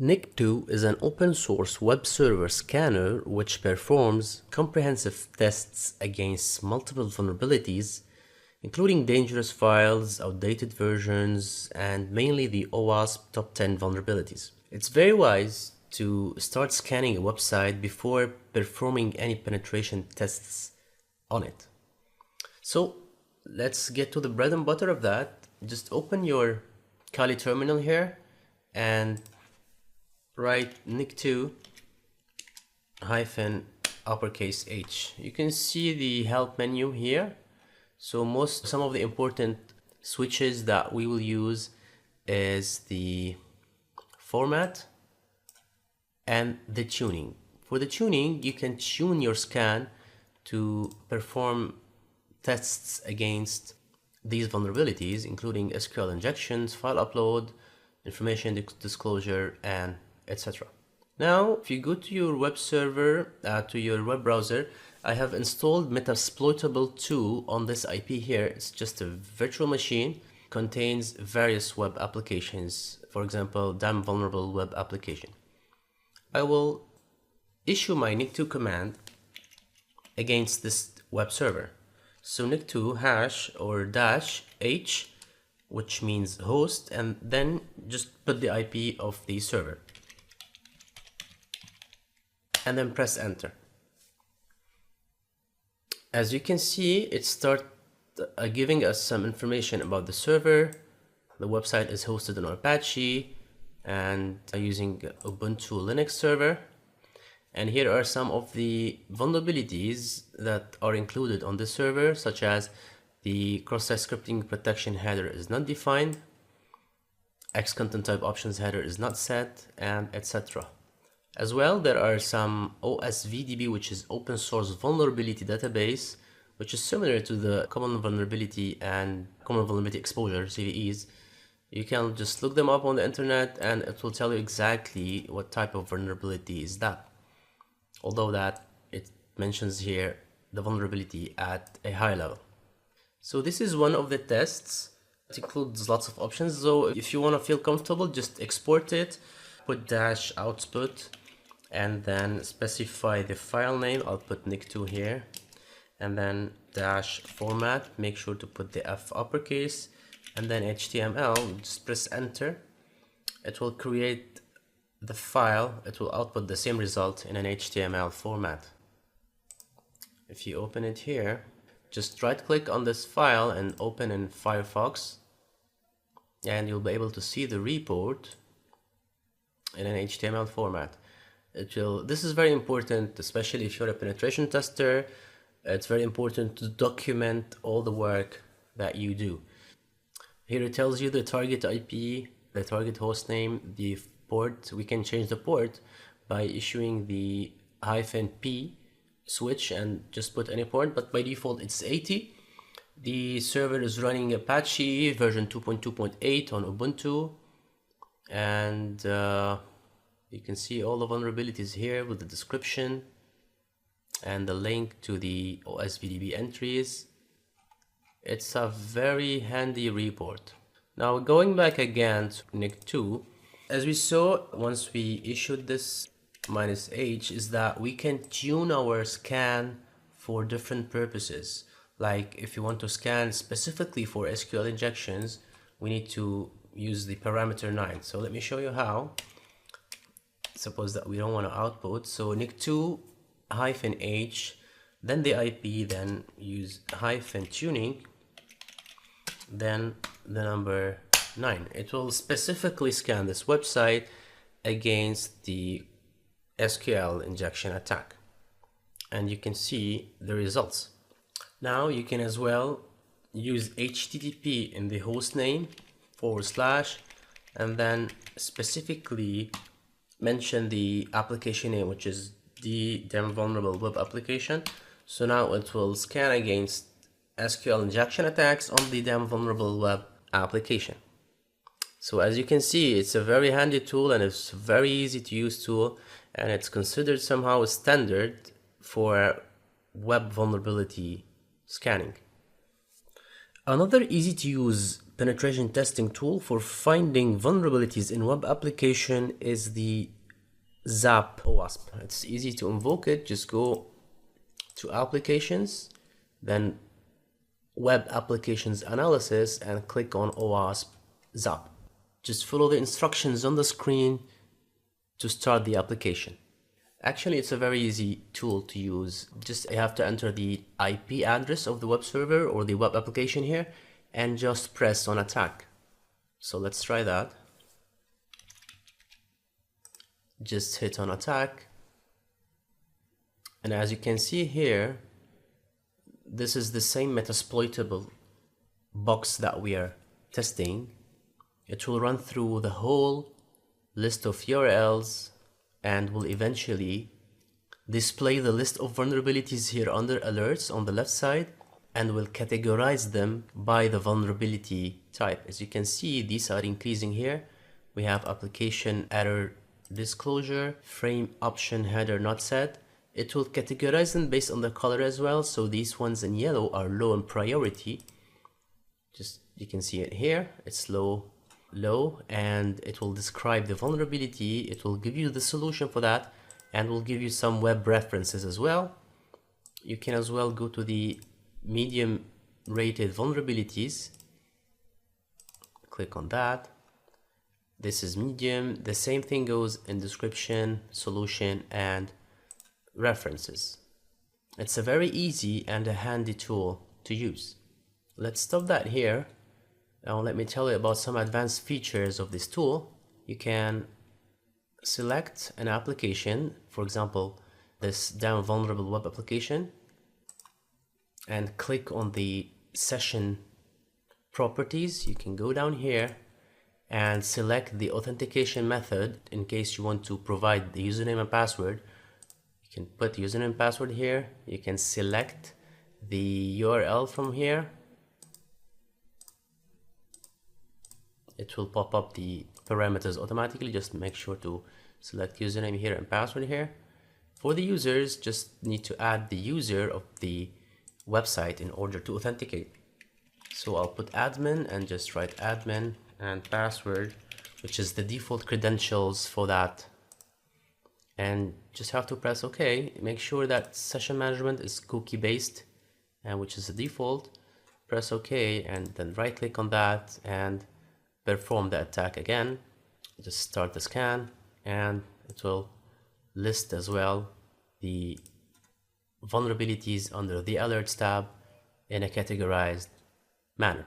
Nick2 is an open source web server scanner which performs comprehensive tests against multiple vulnerabilities, including dangerous files, outdated versions, and mainly the OWASP top 10 vulnerabilities. It's very wise to start scanning a website before performing any penetration tests on it. So let's get to the bread and butter of that. Just open your Kali terminal here and write nick2 hyphen uppercase H. You can see the help menu here. So some of the important switches that we will use is the format and the tuning. For the tuning, you can tune your scan to perform tests against these vulnerabilities, including SQL injections, file upload, information disclosure, and etc. Now, if you go to your web server, to your web browser, I have installed Metasploitable 2 on this IP here. It's just a virtual machine, contains various web applications, for example, damn vulnerable web application. I will issue my nick2 command against this web server. So nick2 hash or dash h, which means host, and then just put the IP of the server. And then press enter. As you can see, it starts giving us some information about the server. The website is hosted on Apache and using Ubuntu Linux server. And here are some of the vulnerabilities that are included on the server, such as the cross-site scripting protection header is not defined, X content type options header is not set, and etc. As well, there are some OSVDB, which is open source vulnerability database, which is similar to the common vulnerability and common vulnerability exposure CVEs. You can just look them up on the internet and it will tell you exactly what type of vulnerability is that. Although that it mentions here the vulnerability at a high level. So this is one of the tests. It includes lots of options. So if you want to feel comfortable, just export it, put dash output, and then specify the file name. I'll put nick2 here, and then dash format. Make sure to put the F uppercase, and then HTML. Just press enter. It will create the file. It will output the same result in an HTML format. If you open it here, just right click on this file and open in Firefox, and you'll be able to see the report in an HTML format. This is very important, especially if you're a penetration tester. It's very important to document all the work that you do. Here it tells you the target IP, the target host name, the port. We can change the port by issuing the -p switch and just put any port, but by default it's 80. The server is running Apache version 2.2.8 on Ubuntu, and you can see all the vulnerabilities here with the description and the link to the OSVDB entries. It's a very handy report. Now going back again to nick2, as we saw once we issued this -h, is that we can tune our scan for different purposes. Like if you want to scan specifically for SQL injections, we need to use the parameter 9. So let me show you how. Suppose that we don't want to output, so nick2 -h, then the IP, then use -tuning, then the number 9. It will specifically scan this website against the SQL injection attack, and you can see the results. Now you can as well use HTTP in the host name / and then specifically mention the application name, which is the damn vulnerable web application. So now it will scan against SQL injection attacks on the damn vulnerable web application. So as you can see, it's a very handy tool and it's a very easy to use tool, and it's considered somehow a standard for web vulnerability scanning. Another easy to use penetration testing tool for finding vulnerabilities in web application is the ZAP OWASP. It's easy to invoke it. Just go to applications, then web applications analysis, and click on OWASP ZAP. Just follow the instructions on the screen to start the application. Actually, it's a very easy tool to use. Just you have to enter the IP address of the web server or the web application here and just press on attack. So let's try that. Just hit on attack. And as you can see here, this is the same metasploitable box that we are testing. It will run through the whole list of URLs and will eventually display the list of vulnerabilities here under alerts on the left side, and will categorize them by the vulnerability type. As you can see, these are increasing here. We have application error disclosure, frame option header not set. It will categorize them based on the color as well. So these ones in yellow are low in priority. Just you can see it here. It's low, and it will describe the vulnerability. It will give you the solution for that, and will give you some web references as well. You can as well go to the medium rated vulnerabilities. Click on that. This is medium. The same thing goes in description, solution, and references. It's a very easy and a handy tool to use. Let's stop that here. Now let me tell you about some advanced features of this tool. You can select an application, for example, this damn vulnerable web application, and click on the session properties. You can go down here and select the authentication method in case you want to provide the username and password. You can put username and password here. You can select the URL from here. It will pop up the parameters automatically. Just make sure to select username here and password here. For the users, just need to add the user of the website in order to authenticate. So I'll put admin and just write admin and password, which is the default credentials for that. And just have to press OK. Make sure that session management is cookie based, and which is the default. Press OK and then right click on that and perform the attack again. Just start the scan, and it will list as well the vulnerabilities under the alerts tab in a categorized manner.